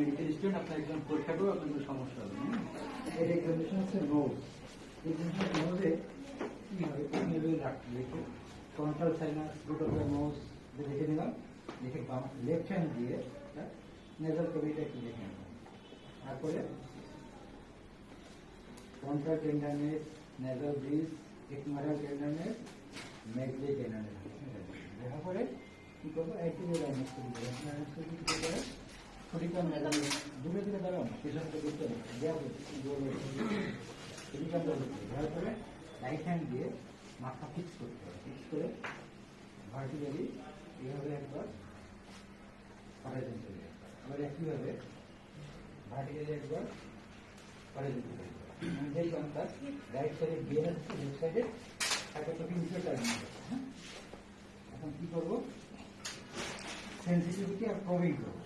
Medical student, আপনার একজন পরীক্ষা করবে, আপনার কোনো সমস্যা হবে না। এর এক্সামিনেশন হচ্ছে নোজ। এই জিনিসটা নোজে কি হবে, কোন লেভেলে রাখতে দেখে frontal sinus, root of the nose দেখে নিলাম, দেখে লেফট হ্যান্ড দিয়ে নেজাল ক্যাভিটি একটু দেখে নিলাম। তারপরে ফ্রন্টাল টেন্ডারনেস, নেজাল ব্রিজ, একুমারাল টেন্ডারনেস, মেগলি টেন্ডারনেস দেখা করে কি করবো, অ্যাক্টিভেট অ্যানেস্থেসি করবো। অ্যানেস্থেসি কি করে খটিকা নেজাল দূরে দূরে দাঁড়াও না, পেছনে তো করতে হবে, দেওয়ার পরে রাইট হ্যান্ড দিয়ে মাথা ফিক্স করতে হবে, ফিক্স করে ভার্টিক্যালি এইভাবে একবার হরাইজন্টালি একবার, আবার একইভাবে ভার্টিক্যালি একবার হরাইজন্টালি একবার। মানে যেই কনটাক্ট রাইট সাইডে বিয়ে হচ্ছে, লেফট সাইডে একটা তো নিচে টার্মিং হচ্ছে। হ্যাঁ, এখন কি করবো, সেন্সিটিভিটি আর প্রবিং করবো।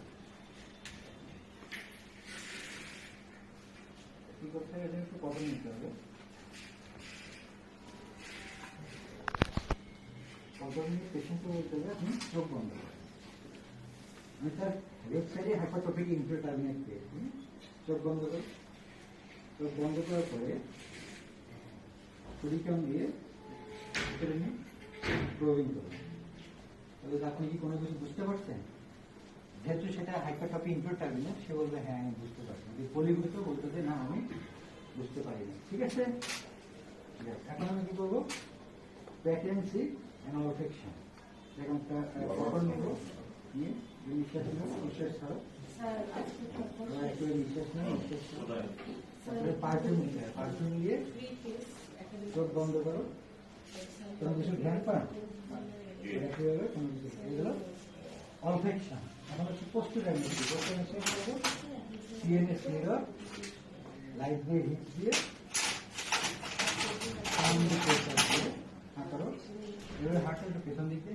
কি করতে হবে, একটু কটন নিতে হবে। কটন নিয়ে পেশেন্টকে বলতে হবে আপনি চোখ বন্ধ করেন। আমি স্যার লেফট সাইডে হাইপারট্রফিক ইনফ্রাটার্মিনাল পেয়েছি, চোখ বন্ধ করে। চোখ বন্ধ করার পরে ছুরিকাম দিয়ে ভিতরে নিয়ে প্রবিং করবেন। তাহলে আপনি কি কোনো কিছু বুঝতে পারছেন? যেহেতু সেটা হাইপারট্রফিক ইনফ্রাটার্মিনাল, সে বলবে হ্যাঁ আমি বুঝতে পারছি। পলিগুলো বলতে যে না আমি বুঝতে পারিনি। ঠিক আছে, এখন আমি কি করবো, প্যাটেন্সি অ্যান্ড অলফেকশন। এখন কখন নেব, নিয়ে নিঃশ্বাস নেব, নিঃশ্বাস ছাড়ো, একটু নিঃশ্বাস নেব, নিঃশ্বাস ছাড়ো, তারপরে পারফিউম নিতে হবে। পারফিউম দিয়ে চোখ বন্ধ করো, কোনো কিছু ধ্যান পান একইভাবে কোনো কিছু, এগুলো অলফেকশন। এখন হচ্ছে পোস্টোডাইমেট্রি। পোস্টোডাইমেট্রি করবো, সিএনএস মিরর লাইট দিয়ে হিট দিয়ে সামনে প্রেসার দিয়ে হাঁটো, এভাবে হাঁটো একটু পেছন দিকে,